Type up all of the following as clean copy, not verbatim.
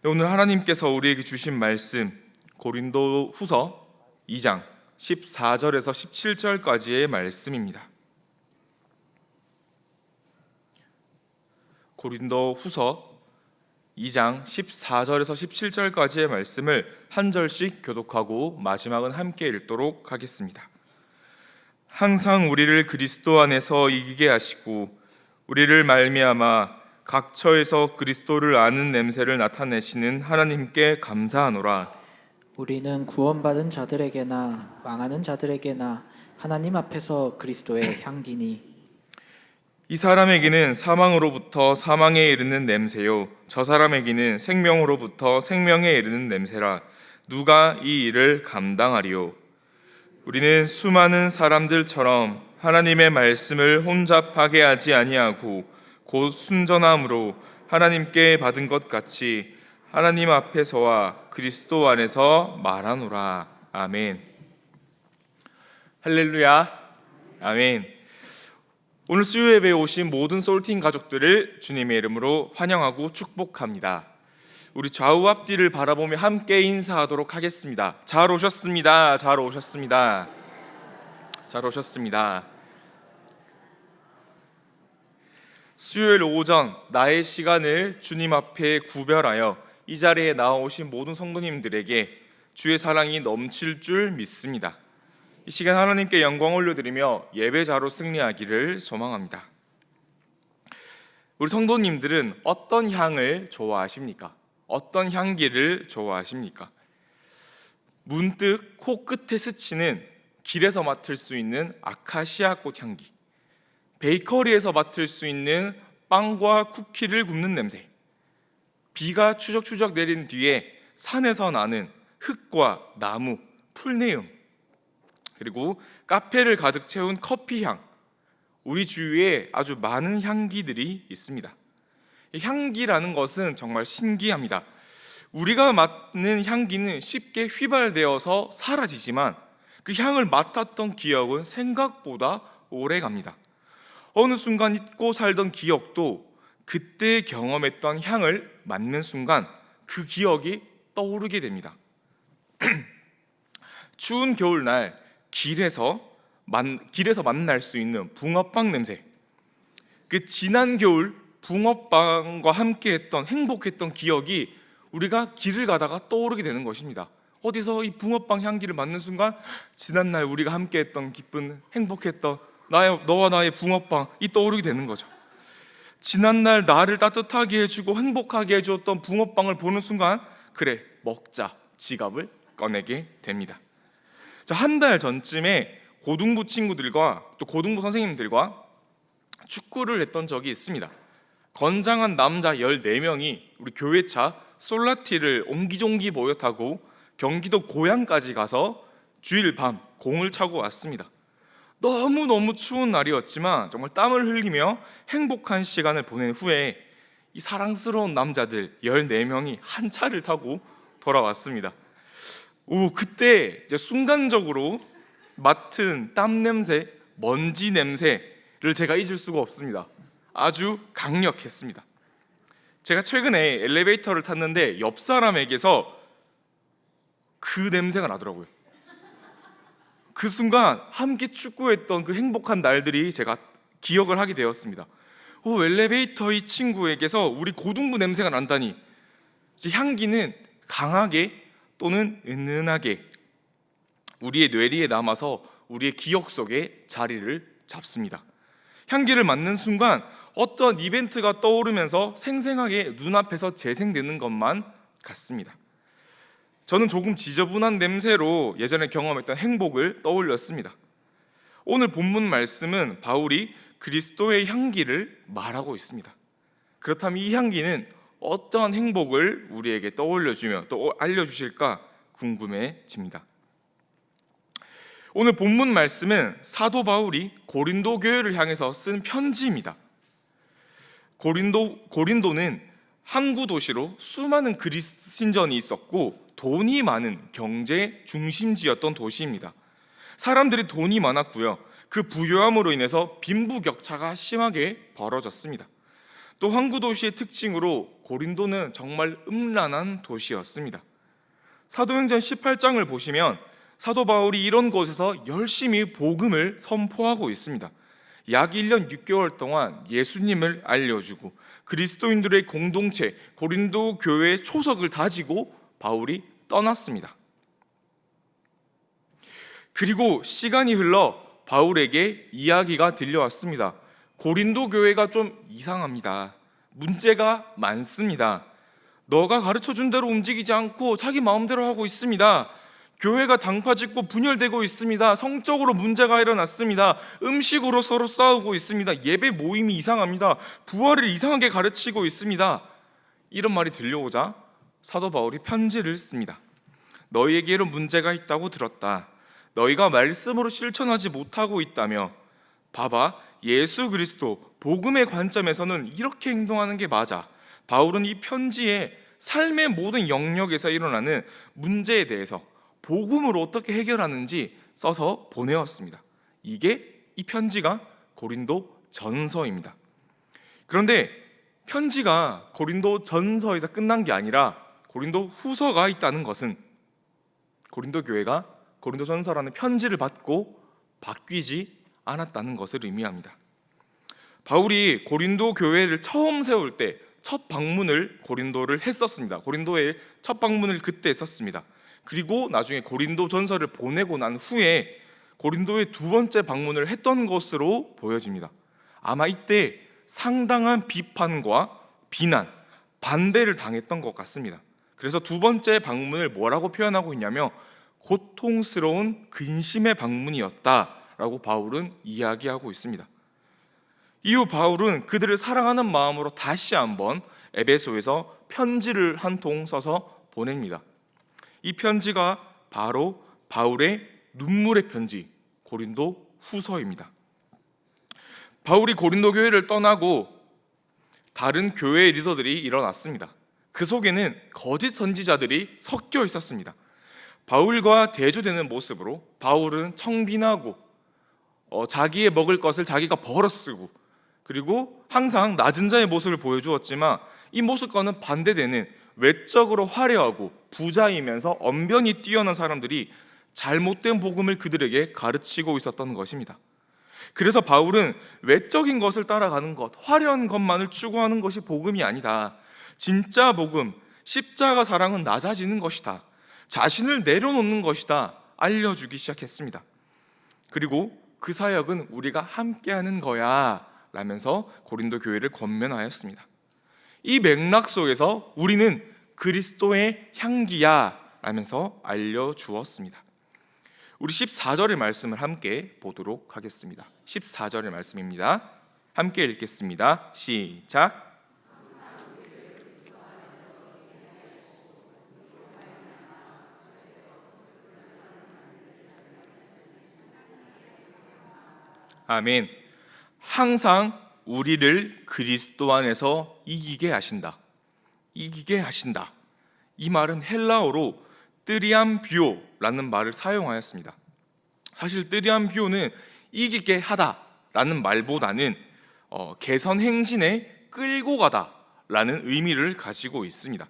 오늘 하나님께서 우리에게 주신 말씀 고린도 후서 2장 14절에서 17절까지의 말씀입니다. 고린도 후서 2장 14절에서 17절까지의 말씀을 한 절씩 교독하고 마지막은 함께 읽도록 하겠습니다. 항상 우리를 그리스도 안에서 이기게 하시고 우리를 말미암아 각처에서 그리스도를 아는 냄새를 나타내시는 하나님께 감사하노라. 우리는 구원받은 자들에게나 망하는 자들에게나 하나님 앞에서 그리스도의 향기니 이 사람에게는 사망으로부터 사망에 이르는 냄새요 저 사람에게는 생명으로부터 생명에 이르는 냄새라. 누가 이 일을 감당하리요? 우리는 수많은 사람들처럼 하나님의 말씀을 혼잡하게 하지 아니하고 곧 순전함으로 하나님께 받은 것 같이 하나님 앞에서와 그리스도 안에서 말하노라. 아멘. 할렐루야. 아멘. 오늘 수요 예배에 오신 모든 솔팀 가족들을 주님의 이름으로 환영하고 축복합니다. 우리 좌우 앞뒤를 바라보며 함께 인사하도록 하겠습니다. 잘 오셨습니다. 잘 오셨습니다. 잘 오셨습니다. 수요일 오전 나의 시간을 주님 앞에 구별하여 이 자리에 나오신 모든 성도님들에게 주의 사랑이 넘칠 줄 믿습니다. 이 시간 하나님께 영광 올려드리며 예배자로 승리하기를 소망합니다. 우리 성도님들은 어떤 향을 좋아하십니까? 어떤 향기를 좋아하십니까? 문득 코끝에 스치는 길에서 맡을 수 있는 아카시아 꽃 향기, 베이커리에서 맡을 수 있는 빵과 쿠키를 굽는 냄새, 비가 추적추적 내린 뒤에 산에서 나는 흙과 나무, 풀내음, 그리고 카페를 가득 채운 커피향, 우리 주위에 아주 많은 향기들이 있습니다. 향기라는 것은 정말 신기합니다. 우리가 맡는 향기는 쉽게 휘발되어서 사라지지만 그 향을 맡았던 기억은 생각보다 오래 갑니다. 어느 순간 잊고 살던 기억도 그때 경험했던 향을 맡는 순간 그 기억이 떠오르게 됩니다. 추운 겨울날 길에서 만날 수 있는 붕어빵 냄새, 그 지난 겨울 붕어빵과 함께했던 행복했던 기억이 우리가 길을 가다가 떠오르게 되는 것입니다. 어디서 이 붕어빵 향기를 맡는 순간 지난날 우리가 함께했던 기쁜 행복했던 너와 나의 붕어빵이 떠오르게 되는 거죠. 지난날 나를 따뜻하게 해주고 행복하게 해주었던 붕어빵을 보는 순간 그래 먹자 지갑을 꺼내게 됩니다. 한 달 전쯤에 고등부 친구들과 또 고등부 선생님들과 축구를 했던 적이 있습니다. 건장한 남자 14명이 우리 교회차 솔라티를 옹기종기 모여 타고 경기도 고양까지 가서 주일 밤 공을 차고 왔습니다. 너무너무 추운 날이었지만 정말 땀을 흘리며 행복한 시간을 보낸 후에 이 사랑스러운 남자들 14명이 한 차를 타고 돌아왔습니다. 그때 이제 순간적으로 맡은 땀 냄새, 먼지 냄새를 제가 잊을 수가 없습니다. 아주 강력했습니다. 제가 최근에 엘리베이터를 탔는데 옆 사람에게서 그 냄새가 나더라고요. 그 순간 함께 축구했던 그 행복한 날들이 제가 기억을 하게 되었습니다. 엘리베이터 이 친구에게서 우리 고등부 냄새가 난다니. 향기는 강하게 또는 은은하게 우리의 뇌리에 남아서 우리의 기억 속에 자리를 잡습니다. 향기를 맡는 순간 어떤 이벤트가 떠오르면서 생생하게 눈앞에서 재생되는 것만 같습니다. 저는 조금 지저분한 냄새로 예전에 경험했던 행복을 떠올렸습니다. 오늘 본문 말씀은 바울이 그리스도의 향기를 말하고 있습니다. 그렇다면 이 향기는 어떠한 행복을 우리에게 떠올려주며 또 알려주실까 궁금해집니다. 오늘 본문 말씀은 사도 바울이 고린도 교회를 향해서 쓴 편지입니다. 고린도는 항구 도시로 수많은 그리스 신전이 있었고 돈이 많은 경제 중심지였던 도시입니다. 사람들이 돈이 많았고요. 그 부유함으로 인해서 빈부격차가 심하게 벌어졌습니다. 또 항구 도시의 특징으로 고린도는 정말 음란한 도시였습니다. 사도행전 18장을 보시면 사도 바울이 이런 곳에서 열심히 복음을 선포하고 있습니다. 약 1년 6개월 동안 예수님을 알려주고 그리스도인들의 공동체 고린도 교회의 초석을 다지고 바울이 떠났습니다. 그리고 시간이 흘러 바울에게 이야기가 들려왔습니다. 고린도 교회가 좀 이상합니다. 문제가 많습니다. 너가 가르쳐준 대로 움직이지 않고 자기 마음대로 하고 있습니다. 교회가 당파짓고 분열되고 있습니다. 성적으로 문제가 일어났습니다. 음식으로 서로 싸우고 있습니다. 예배 모임이 이상합니다. 부활을 이상하게 가르치고 있습니다. 이런 말이 들려오자 사도 바울이 편지를 씁니다. 너희에게 이런 문제가 있다고 들었다. 너희가 말씀으로 실천하지 못하고 있다며. 봐봐, 예수 그리스도 복음의 관점에서는 이렇게 행동하는 게 맞아. 바울은 이 편지에 삶의 모든 영역에서 일어나는 문제에 대해서 복음으로 어떻게 해결하는지 써서 보내왔습니다. 이게 이 편지가 고린도 전서입니다. 그런데 편지가 고린도 전서에서 끝난 게 아니라 고린도 후서가 있다는 것은 고린도 교회가 고린도 전서라는 편지를 받고 바뀌지 않았다는 것을 의미합니다. 바울이 고린도 교회를 처음 세울 때 첫 방문을 고린도를 했었습니다. 고린도에 첫 방문을 그때 했었습니다. 그리고 나중에 고린도 전서를 보내고 난 후에 고린도의 두 번째 방문을 했던 것으로 보여집니다. 아마 이때 상당한 비판과 비난, 반대를 당했던 것 같습니다. 그래서 두 번째 방문을 뭐라고 표현하고 있냐면 고통스러운 근심의 방문이었다라고 바울은 이야기하고 있습니다. 이후 바울은 그들을 사랑하는 마음으로 다시 한번 에베소에서 편지를 한 통 써서 보냅니다. 이 편지가 바로 바울의 눈물의 편지, 고린도 후서입니다. 바울이 고린도 교회를 떠나고 다른 교회 리더들이 일어났습니다. 그 속에는 거짓 선지자들이 섞여 있었습니다. 바울과 대조되는 모습으로 바울은 청빈하고 자기의 먹을 것을 자기가 벌어 쓰고 그리고 항상 낮은 자의 모습을 보여주었지만 이 모습과는 반대되는 외적으로 화려하고 부자이면서 언변이 뛰어난 사람들이 잘못된 복음을 그들에게 가르치고 있었던 것입니다. 그래서 바울은 외적인 것을 따라가는 것, 화려한 것만을 추구하는 것이 복음이 아니다. 진짜 복음, 십자가 사랑은 낮아지는 것이다. 자신을 내려놓는 것이다. 알려주기 시작했습니다. 그리고 그 사역은 우리가 함께하는 거야 라면서 고린도 교회를 권면하였습니다. 이 맥락 속에서 우리는 그리스도의 향기야 라면서 알려주었습니다. 우리 14절의 말씀을 함께 보도록 하겠습니다. 14절의 말씀입니다. 함께 읽겠습니다. 시작. 아멘. 항상 우리를 그리스도 안에서 이기게 하신다. 이기게 하신다. 이 말은 헬라어로 뜨리암비오라는 말을 사용하였습니다. 사실 뜨리암비오는 이기게 하다라는 말보다는 개선행진에 끌고 가다라는 의미를 가지고 있습니다.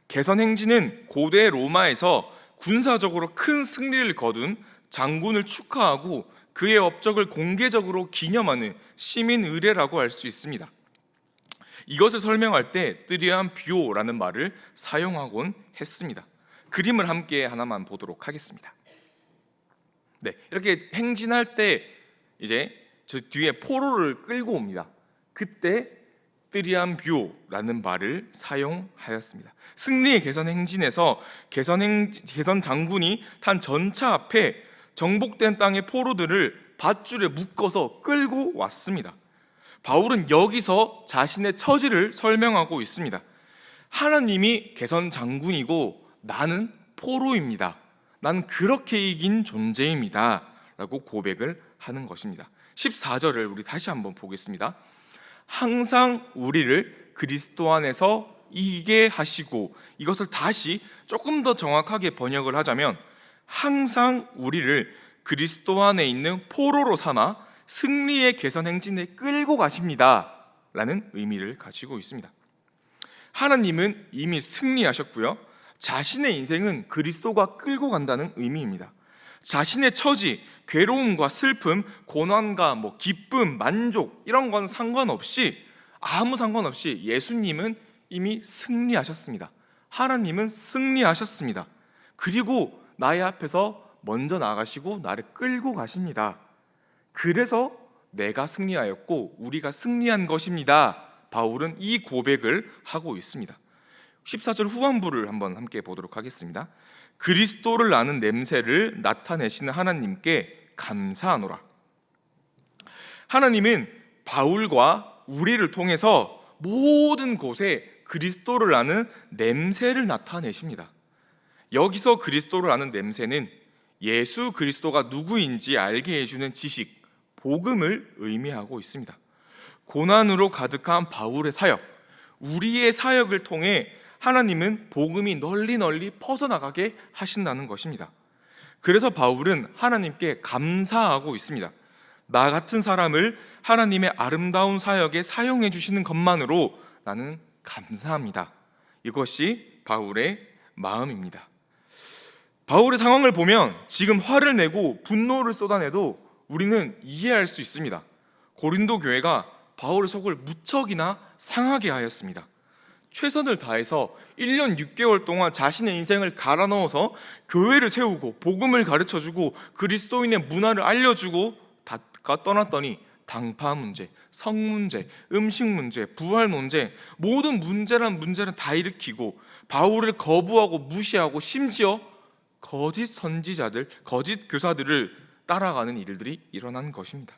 개선행진은 고대 로마에서 군사적으로 큰 승리를 거둔 장군을 축하하고 그의 업적을 공개적으로 기념하는 시민 의례라고 할 수 있습니다. 이것을 설명할 때 뜨리암비오라는 말을 사용하곤 했습니다. 그림을 함께 하나만 보도록 하겠습니다. 네, 이렇게 행진할 때 이제 저 뒤에 포로를 끌고 옵니다. 그때 뜨리암비오라는 말을 사용하였습니다. 승리의 개선 행진에서 개선 장군이 탄 전차 앞에 정복된 땅의 포로들을 밧줄에 묶어서 끌고 왔습니다. 바울은 여기서 자신의 처지를 설명하고 있습니다. 하나님이 개선 장군이고 나는 포로입니다. 난 그렇게 이긴 존재입니다. 라고 고백을 하는 것입니다. 14절을 우리 다시 한번 보겠습니다. 항상 우리를 그리스도 안에서 이기게 하시고, 이것을 다시 조금 더 정확하게 번역을 하자면 항상 우리를 그리스도 안에 있는 포로로 삼아 승리의 개선 행진에 끌고 가십니다 라는 의미를 가지고 있습니다. 하나님은 이미 승리하셨고요, 자신의 인생은 그리스도가 끌고 간다는 의미입니다. 자신의 처지, 괴로움과 슬픔, 고난과 기쁨, 만족 이런 건 상관없이, 아무 상관없이 예수님은 이미 승리하셨습니다. 하나님은 승리하셨습니다. 그리고 나의 앞에서 먼저 나가시고 나를 끌고 가십니다. 그래서 내가 승리하였고 우리가 승리한 것입니다. 바울은 이 고백을 하고 있습니다. 14절 후반부를 한번 함께 보도록 하겠습니다. 그리스도를 아는 냄새를 나타내시는 하나님께 감사하노라. 하나님은 바울과 우리를 통해서 모든 곳에 그리스도를 아는 냄새를 나타내십니다. 여기서 그리스도를 아는 냄새는 예수 그리스도가 누구인지 알게 해주는 지식, 복음을 의미하고 있습니다. 고난으로 가득한 바울의 사역, 우리의 사역을 통해 하나님은 복음이 널리 퍼져나가게 하신다는 것입니다. 그래서 바울은 하나님께 감사하고 있습니다. 나 같은 사람을 하나님의 아름다운 사역에 사용해 주시는 것만으로 나는 감사합니다. 이것이 바울의 마음입니다. 바울의 상황을 보면 지금 화를 내고 분노를 쏟아내도 우리는 이해할 수 있습니다. 고린도 교회가 바울의 속을 무척이나 상하게 하였습니다. 최선을 다해서 1년 6개월 동안 자신의 인생을 갈아 넣어서 교회를 세우고 복음을 가르쳐주고 그리스도인의 문화를 알려주고 다 떠났더니 당파 문제, 성 문제, 음식 문제, 부활 문제, 모든 문제란 문제는 다 일으키고 바울을 거부하고 무시하고 심지어 거짓 선지자들, 거짓 교사들을 따라가는 일들이 일어난 것입니다.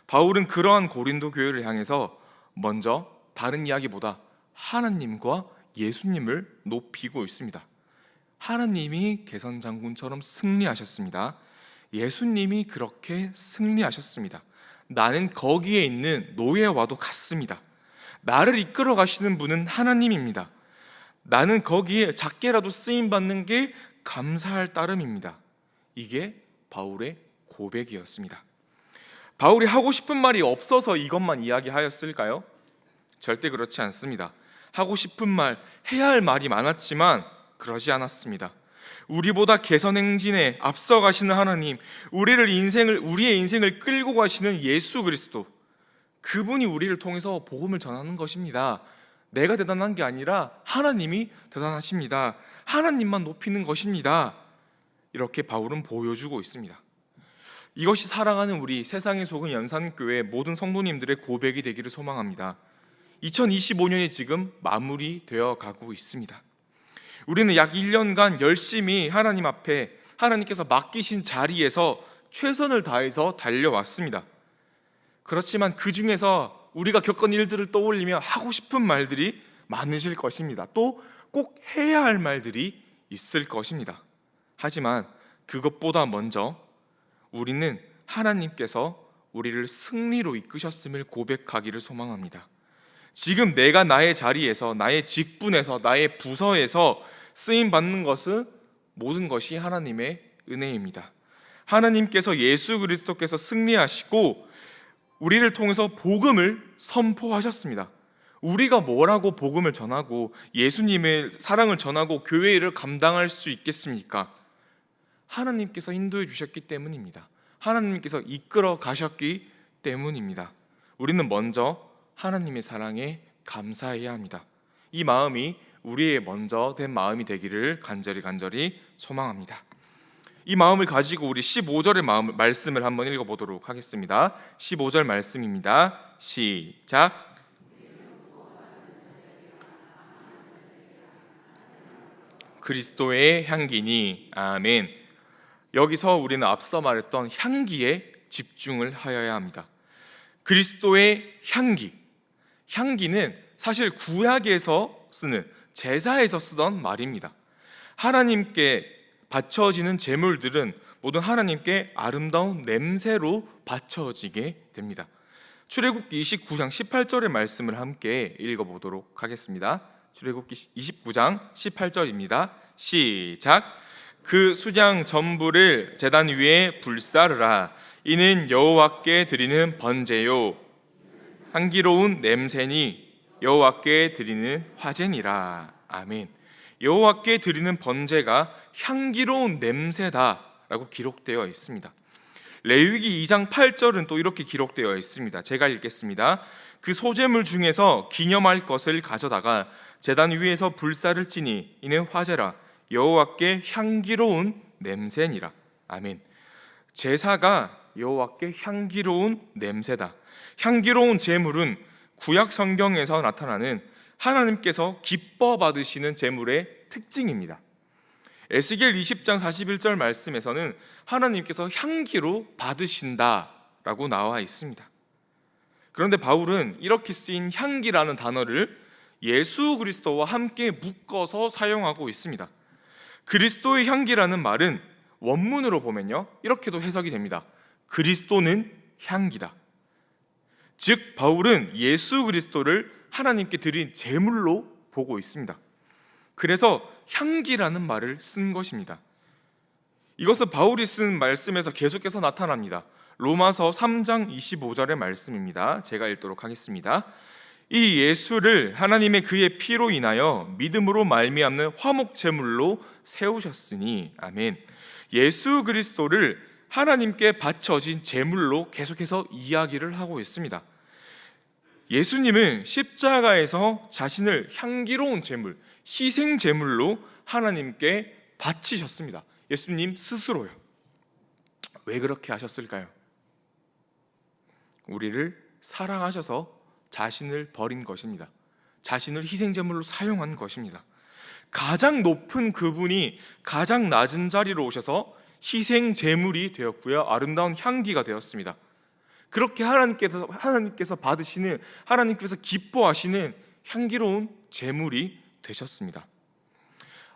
바울은 그러한 고린도 교회를 향해서 먼저 다른 이야기보다 하나님과 예수님을 높이고 있습니다. 하나님이 개선장군처럼 승리하셨습니다. 예수님이 그렇게 승리하셨습니다. 나는 거기에 있는 노예와도 같습니다. 나를 이끌어 가시는 분은 하나님입니다. 나는 거기에 작게라도 쓰임받는 게 감사할 따름입니다. 이게 바울의 고백이었습니다. 바울이 하고 싶은 말이 없어서 이것만 이야기하였을까요? 절대 그렇지 않습니다. 하고 싶은 말, 해야 할 말이 많았지만 그러지 않았습니다. 우리보다 개선 행진에 앞서 가시는 하나님, 우리의 인생을 끌고 가시는 예수 그리스도, 그분이 우리를 통해서 복음을 전하는 것입니다. 내가 대단한 게 아니라 하나님이 대단하십니다. 하나님만 높이는 것입니다. 이렇게 바울은 보여주고 있습니다. 이것이 사랑하는 우리 세상에 속은 연산교회 모든 성도님들의 고백이 되기를 소망합니다. 2025년이 지금 마무리되어 가고 있습니다. 우리는 약 1년간 열심히 하나님 앞에 하나님께서 맡기신 자리에서 최선을 다해서 달려왔습니다. 그렇지만 그 중에서 우리가 겪은 일들을 떠올리며 하고 싶은 말들이 많으실 것입니다. 또 꼭 해야 할 말들이 있을 것입니다. 하지만 그것보다 먼저 우리는 하나님께서 우리를 승리로 이끄셨음을 고백하기를 소망합니다. 지금 내가 나의 자리에서, 나의 직분에서, 나의 부서에서 쓰임받는 것은 모든 것이 하나님의 은혜입니다. 하나님께서 예수 그리스도께서 승리하시고 우리를 통해서 복음을 선포하셨습니다. 우리가 뭐라고 복음을 전하고 예수님의 사랑을 전하고 교회를 감당할 수 있겠습니까? 하나님께서 인도해 주셨기 때문입니다. 하나님께서 이끌어 가셨기 때문입니다. 우리는 먼저 하나님의 사랑에 감사해야 합니다. 이 마음이 우리의 먼저 된 마음이 되기를 간절히 소망합니다. 이 마음을 가지고 우리 15절의 말씀을 한번 읽어보도록 하겠습니다. 15절 말씀입니다. 시작. 그리스도의 향기니. 아멘. 여기서 우리는 앞서 말했던 향기에 집중을 하여야 합니다. 그리스도의 향기. 향기는 사실 구약에서 쓰는, 제사에서 쓰던 말입니다. 하나님께 바쳐지는 제물들은 모두 하나님께 아름다운 냄새로 바쳐지게 됩니다. 출애굽기 29장 18절의 말씀을 함께 읽어보도록 하겠습니다. 출애굽기 29장 18절입니다. 시작. 그 수장 전부를 제단 위에 불사르라. 이는 여호와께 드리는 번제요. 향기로운 냄새니 여호와께 드리는 화제니라. 아멘. 여호와께 드리는 번제가 향기로운 냄새다라고 기록되어 있습니다. 레위기 2장 8절은 또 이렇게 기록되어 있습니다. 제가 읽겠습니다. 그 소제물 중에서 기념할 것을 가져다가 제단 위에서 불사를 찌니 이는 화제라. 여호와께 향기로운 냄새니라. 아멘. 제사가 여호와께 향기로운 냄새다. 향기로운 제물은 구약 성경에서 나타나는 하나님께서 기뻐 받으시는 제물의 특징입니다. 에스겔 20장 41절 말씀에서는 하나님께서 향기로 받으신다라고 나와 있습니다. 그런데 바울은 이렇게 쓰인 향기라는 단어를 예수 그리스도와 함께 묶어서 사용하고 있습니다. 그리스도의 향기라는 말은 원문으로 보면요, 이렇게도 해석이 됩니다. 그리스도는 향기다. 즉 바울은 예수 그리스도를 하나님께 드린 제물로 보고 있습니다. 그래서 향기라는 말을 쓴 것입니다. 이것은 바울이 쓴 말씀에서 계속해서 나타납니다. 로마서 3장 25절의 말씀입니다. 제가 읽도록 하겠습니다. 이 예수를 하나님의 그의 피로 인하여 믿음으로 말미암는 화목 제물로 세우셨으니. 아멘. 예수 그리스도를 하나님께 바쳐진 제물로 계속해서 이야기를 하고 있습니다. 예수님은 십자가에서 자신을 향기로운 제물, 희생 제물로 하나님께 바치셨습니다. 예수님 스스로요. 왜 그렇게 하셨을까요? 우리를 사랑하셔서 자신을 버린 것입니다. 자신을 희생 제물로 사용한 것입니다. 가장 높은 그분이 가장 낮은 자리로 오셔서 희생 제물이 되었고요, 아름다운 향기가 되었습니다. 그렇게 하나님께서 받으시는, 하나님께서 기뻐하시는 향기로운 제물이 되셨습니다.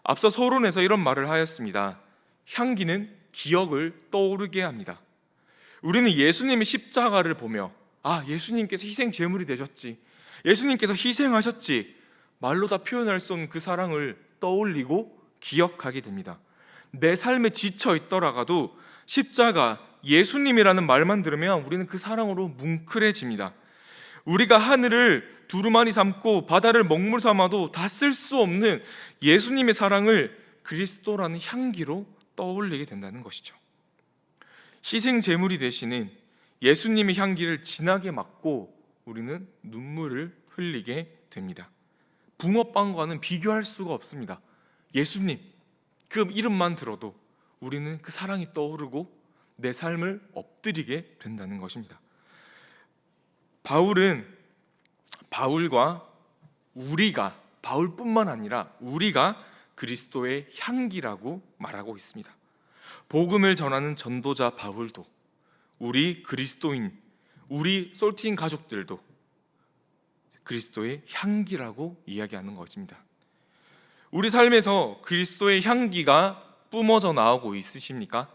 앞서 서론에서 이런 말을 하였습니다. 향기는 기억을 떠오르게 합니다. 우리는 예수님의 십자가를 보며 예수님께서 희생 제물이 되셨지, 예수님께서 희생하셨지, 말로 다 표현할 수 없는 그 사랑을 떠올리고 기억하게 됩니다. 내 삶에 지쳐 있더라도 십자가, 예수님이라는 말만 들으면 우리는 그 사랑으로 뭉클해집니다. 우리가 하늘을 두루마리 삼고 바다를 먹물 삼아도 다 쓸 수 없는 예수님의 사랑을 그리스도라는 향기로 떠올리게 된다는 것이죠. 희생 제물이 되시는 예수님의 향기를 진하게 맡고 우리는 눈물을 흘리게 됩니다. 붕어빵과는 비교할 수가 없습니다. 예수님, 그 이름만 들어도 우리는 그 사랑이 떠오르고 내 삶을 엎드리게 된다는 것입니다. 바울뿐만 아니라 우리가 그리스도의 향기라고 말하고 있습니다. 복음을 전하는 전도자 바울도, 우리 그리스도인, 우리 솔티인 가족들도 그리스도의 향기라고 이야기하는 것입니다. 우리 삶에서 그리스도의 향기가 뿜어져 나오고 있으십니까?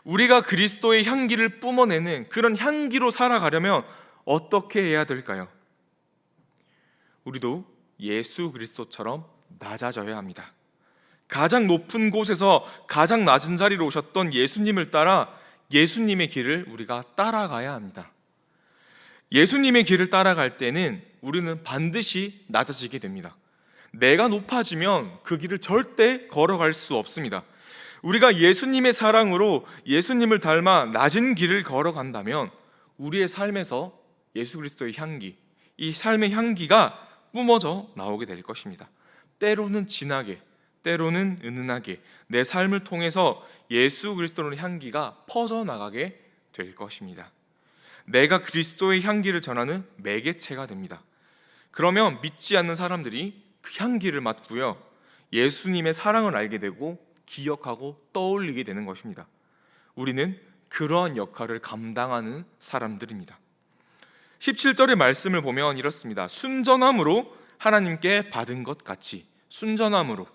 우리가 그리스도의 향기를 뿜어내는 그런 향기로 살아가려면 어떻게 해야 될까요? 우리도 예수 그리스도처럼 낮아져야 합니다. 가장 높은 곳에서 가장 낮은 자리로 오셨던 예수님을 따라 예수님의 길을 우리가 따라가야 합니다. 예수님의 길을 따라갈 때는 우리는 반드시 낮아지게 됩니다. 내가 높아지면 그 길을 절대 걸어갈 수 없습니다. 우리가 예수님의 사랑으로 예수님을 닮아 낮은 길을 걸어간다면 우리의 삶에서 예수 그리스도의 향기, 이 삶의 향기가 뿜어져 나오게 될 것입니다. 때로는 진하게, 때로는 은은하게 내 삶을 통해서 예수 그리스도의 향기가 퍼져나가게 될 것입니다. 내가 그리스도의 향기를 전하는 매개체가 됩니다. 그러면 믿지 않는 사람들이 그 향기를 맡고요, 예수님의 사랑을 알게 되고 기억하고 떠올리게 되는 것입니다. 우리는 그러한 역할을 감당하는 사람들입니다. 17절의 말씀을 보면 이렇습니다. 순전함으로 하나님께 받은 것 같이. 순전함으로.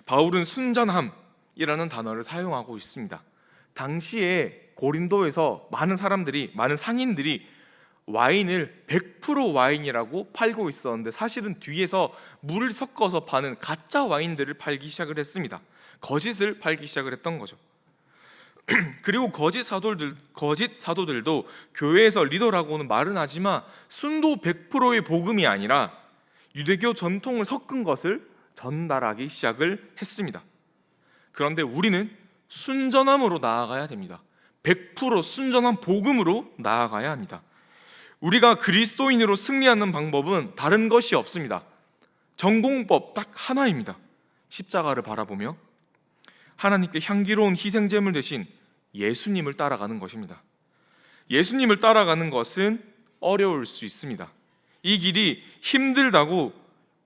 바울은 순전함이라는 단어를 사용하고 있습니다. 당시에 고린도에서 많은 상인들이 와인을 100% 와인이라고 팔고 있었는데 사실은 뒤에서 물을 섞어서 파는 가짜 와인들을 팔기 시작을 했습니다. 거짓을 팔기 시작을 했던 거죠. 그리고 거짓 사도들도 교회에서 리더라고는 말은 하지만 순도 100%의 복음이 아니라 유대교 전통을 섞은 것을 전달하기 시작을 했습니다. 그런데 우리는 순전함으로 나아가야 됩니다. 100% 순전한 복음으로 나아가야 합니다. 우리가 그리스도인으로 승리하는 방법은 다른 것이 없습니다. 전공법 딱 하나입니다. 십자가를 바라보며 하나님께 향기로운 희생제물 대신 예수님을 따라가는 것입니다. 예수님을 따라가는 것은 어려울 수 있습니다. 이 길이 힘들다고,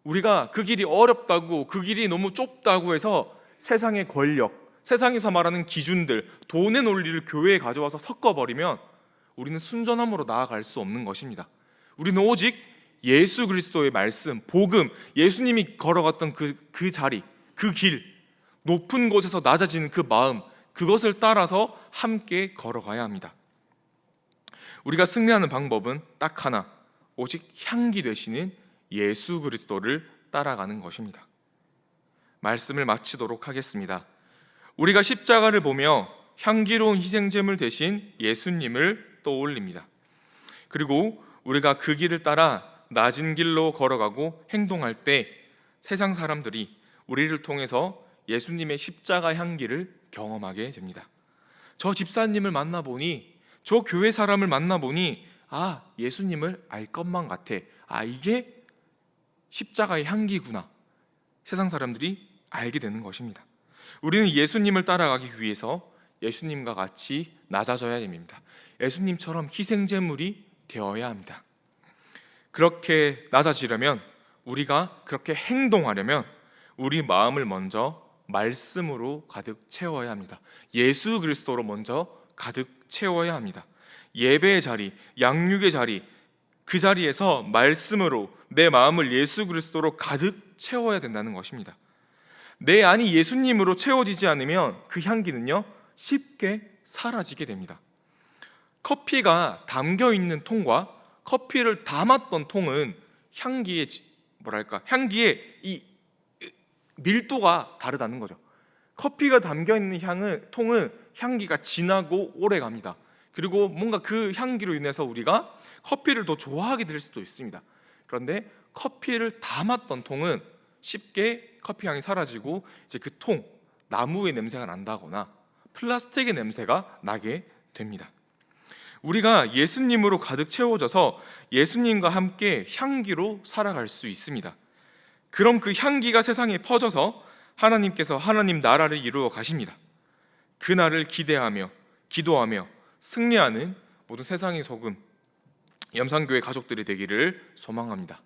우리가 그 길이 어렵다고, 그 길이 너무 좁다고 해서 세상의 권력, 세상에서 말하는 기준들, 돈의 논리를 교회에 가져와서 섞어버리면 우리는 순전함으로 나아갈 수 없는 것입니다. 우리는 오직 예수 그리스도의 말씀, 복음, 예수님이 걸어갔던 그 자리, 그 길, 높은 곳에서 낮아지는 그 마음, 그것을 따라서 함께 걸어가야 합니다. 우리가 승리하는 방법은 딱 하나, 오직 향기 되시는 예수 그리스도를 따라가는 것입니다. 말씀을 마치도록 하겠습니다. 우리가 십자가를 보며 향기로운 희생제물 대신 예수님을 떠올립니다. 그리고 우리가 그 길을 따라 낮은 길로 걸어가고 행동할 때 세상 사람들이 우리를 통해서 예수님의 십자가 향기를 경험하게 됩니다. 저 집사님을 만나보니, 저 교회 사람을 만나보니 예수님을 알 것만 같아. 이게 십자가의 향기구나. 세상 사람들이 알게 되는 것입니다. 우리는 예수님을 따라가기 위해서 예수님과 같이 낮아져야 됩니다. 예수님처럼 희생제물이 되어야 합니다. 그렇게 낮아지려면, 우리가 그렇게 행동하려면 우리 마음을 먼저 말씀으로 가득 채워야 합니다. 예수 그리스도로 먼저 가득 채워야 합니다. 예배의 자리, 양육의 자리, 그 자리에서 말씀으로 내 마음을 예수 그리스도로 가득 채워야 된다는 것입니다. 내 안이 예수님으로 채워지지 않으면 그 향기는요, 쉽게 사라지게 됩니다. 커피가 담겨 있는 통과 커피를 담았던 통은 향기의 이 밀도가 다르다는 거죠. 커피가 담겨 있는 통은 향기가 진하고 오래 갑니다. 그리고 뭔가 그 향기로 인해서 우리가 커피를 더 좋아하게 될 수도 있습니다. 그런데 커피를 담았던 통은 쉽게 커피 향이 사라지고 이제 그 통, 나무의 냄새가 난다거나 플라스틱의 냄새가 나게 됩니다. 우리가 예수님으로 가득 채워져서 예수님과 함께 향기로 살아갈 수 있습니다. 그럼 그 향기가 세상에 퍼져서 하나님께서 하나님 나라를 이루어 가십니다. 그날을 기대하며 기도하며 승리하는 모든 세상의 소금 염산교회 가족들이 되기를 소망합니다.